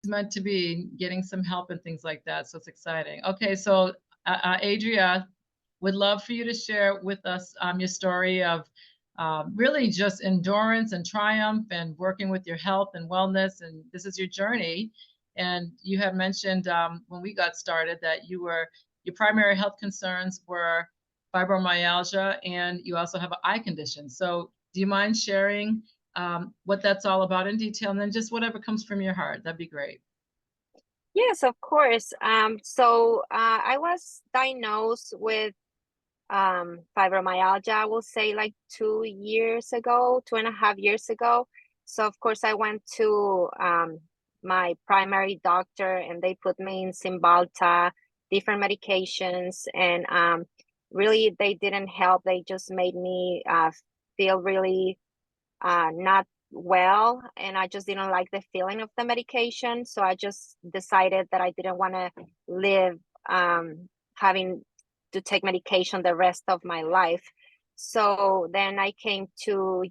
meant to be, getting some help and things like that. So it's exciting. Okay, so Adria, would love for you to share with us your story of really just endurance and triumph and working with your health and wellness. And this is your journey. And you had mentioned when we got started that your primary health concerns were fibromyalgia, and you also have an eye condition. So do you mind sharing what that's all about in detail, and then just whatever comes from your heart? That'd be great. Yes, of course. So I was diagnosed with fibromyalgia, I will say like 2 years ago, 2.5 years ago. So of course I went to my primary doctor, and they put me in Cymbalta, different medications, and really they didn't help. They just made me feel really not well, and I just didn't like the feeling of the medication. So I just decided that I didn't want to live having to take medication the rest of my life. So then I came to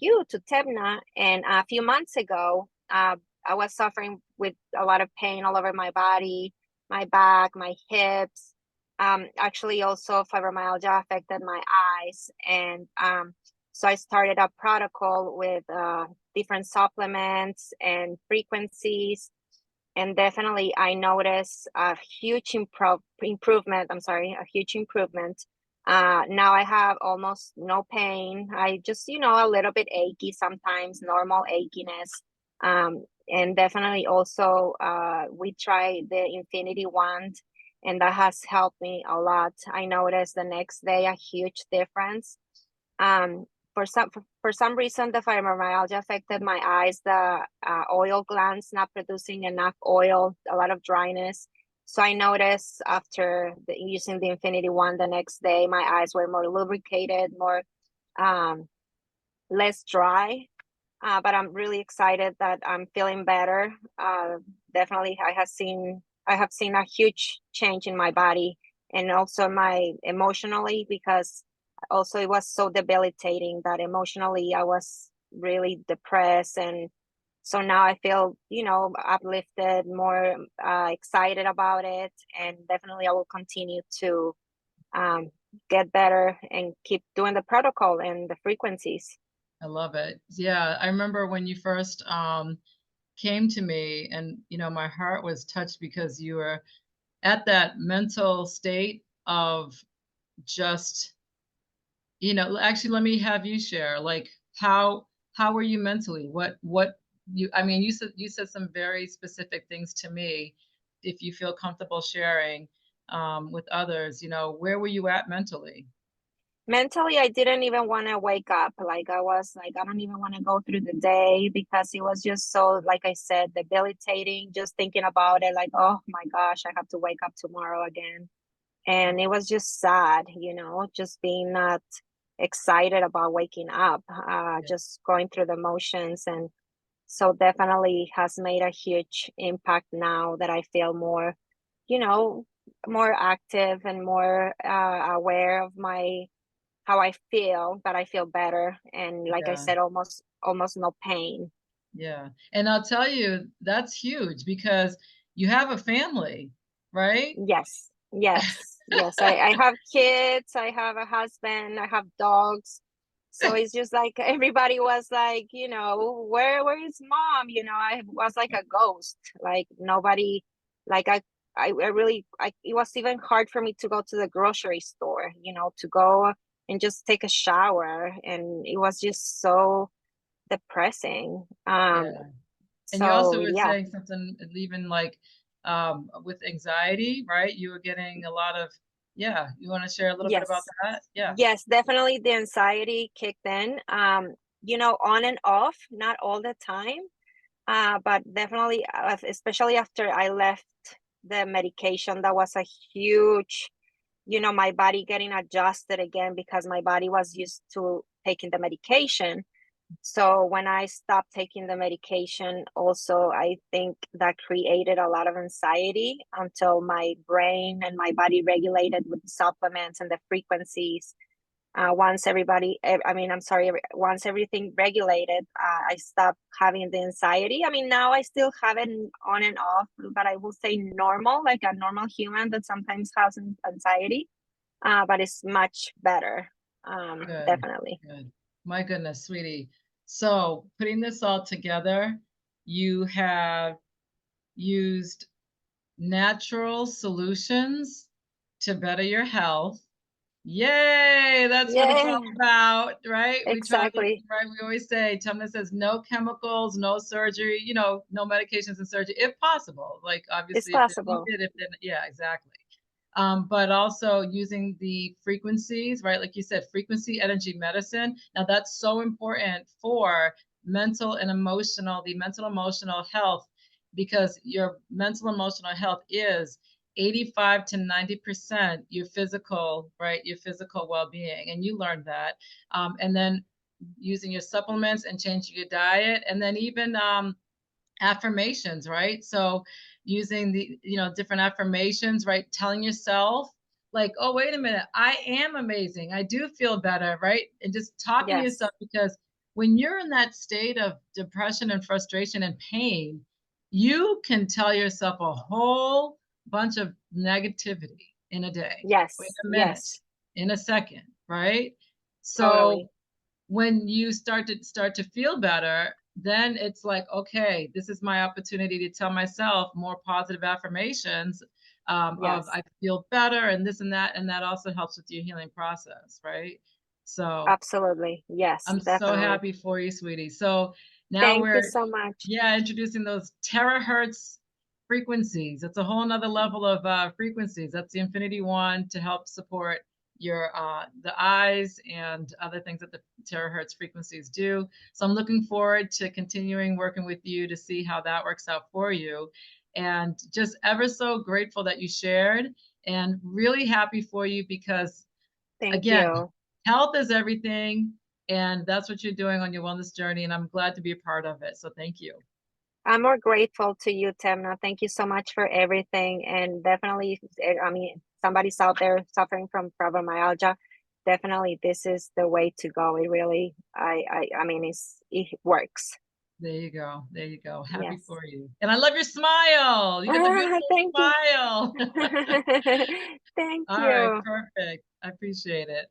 Temna, and a few months ago, I was suffering with a lot of pain all over my body, my back, my hips. Actually, also fibromyalgia affected my eyes, and so I started a protocol with different supplements and frequencies, and definitely I noticed a huge improvement. I'm sorry, a huge improvement. Now I have almost no pain. I just, a little bit achy sometimes, normal achiness. And definitely also we tried the Infinity Wand, and that has helped me a lot. I noticed the next day a huge difference. For some reason, the fibromyalgia affected my eyes. The oil glands not producing enough oil, a lot of dryness. So I noticed after using the Infinity Wand the next day, my eyes were more lubricated, more less dry. But I'm really excited that I'm feeling better. Definitely, I have seen a huge change in my body, and also my emotionally, because also it was so debilitating that emotionally I was really depressed. And so now I feel, uplifted, more excited about it, and definitely I will continue to get better and keep doing the protocol and the frequencies. I love it. Yeah, I remember when you first came to me, and my heart was touched because you were at that mental state of just, actually, let me have you share, like, how were you mentally? What I mean, you said some very specific things to me. If you feel comfortable sharing with others, where were you at mentally? Mentally, I didn't even want to wake up. Like I was like, I don't even want to go through the day, because it was just so, like I said, debilitating. Just thinking about it, like, oh my gosh, I have to wake up tomorrow again. And it was just sad, just being not excited about waking up, Yeah. just going through the motions. And so definitely has made a huge impact now that I feel more, you know, more active and more aware of how I feel, that I feel better. And like I Yeah. said, almost no pain. Yeah. And I'll tell you, that's huge because you have a family, right? Yes, yes, yes. I have kids, I have a husband, I have dogs. So it's just like everybody was like, where is mom? I was like a ghost. Like nobody, like I really, it was even hard for me to go to the grocery store, to go and just take a shower. And it was just so depressing. Yeah. And you also So were yeah. saying something, even like with anxiety, right? You were getting a lot of, yeah. You want to share a little bit about Yes. that? Yeah. Yes, definitely the anxiety kicked in. On and off, not all the time. But definitely, especially after I left the medication, that was a huge, my body getting adjusted again, because my body was used to taking the medication. So when I stopped taking the medication, also, I think that created a lot of anxiety until my brain and my body regulated with the supplements and the frequencies. once once everything regulated, I stopped having the anxiety. I mean, now I still have it on and off, but I will say normal, like a normal human that sometimes has anxiety, but it's much better. Good, Definitely. good. My goodness, sweetie. So putting this all together, you have used natural solutions to better your health. Yay, that's what it's all Yeah, about, right? We try to, exactly. right? We always say, Temna says, no chemicals, no surgery, you know, no medications and surgery, if possible. Like, It's obviously, if they're possible. needed, if they're, yeah, exactly. But also using the frequencies, right? Like you said, frequency energy medicine. Now, that's so important for mental and emotional, the mental emotional health, because your mental emotional health is 85 to 90% your physical, right? Your physical well-being. And you learned that. And then using your supplements and changing your diet. And then even affirmations, right? So using the, you know, different affirmations, right? Telling yourself like, oh, wait a minute, I am amazing. I do feel better, right? And just talking to Yes. yourself, because when you're in that state of depression and frustration and pain, you can tell yourself a whole bunch of negativity in a day, wait Yes. a minute, Yes. in a second, right? So Totally. when you start to feel better, then it's like, okay, this is my opportunity to tell myself more positive affirmations, of Yes. I feel better and this and that also helps with your healing process, right? So Absolutely. Yes, I'm so definitely. happy for you, sweetie. So now Thank you we're, so much. yeah, introducing those terahertz frequencies. It's a whole nother level of frequencies. That's the Infinity One to help support your the eyes and other things that the terahertz frequencies do. So I'm looking forward to continuing working with you to see how that works out for you. And just ever so grateful that you shared, and really happy for you because, Thank again, you. health is everything, and that's what you're doing on your wellness journey, and I'm glad to be a part of it. So thank you. I'm more grateful to you, Temna. Thank you so much for everything. And definitely, I mean, somebody's out there suffering from fibromyalgia. Definitely, this is the way to go. It really, I mean, it works. There you go. There you go. Happy Yes. for you. And I love your smile. You got the beautiful Thank you. smile. Thank All right, you. perfect. I appreciate it.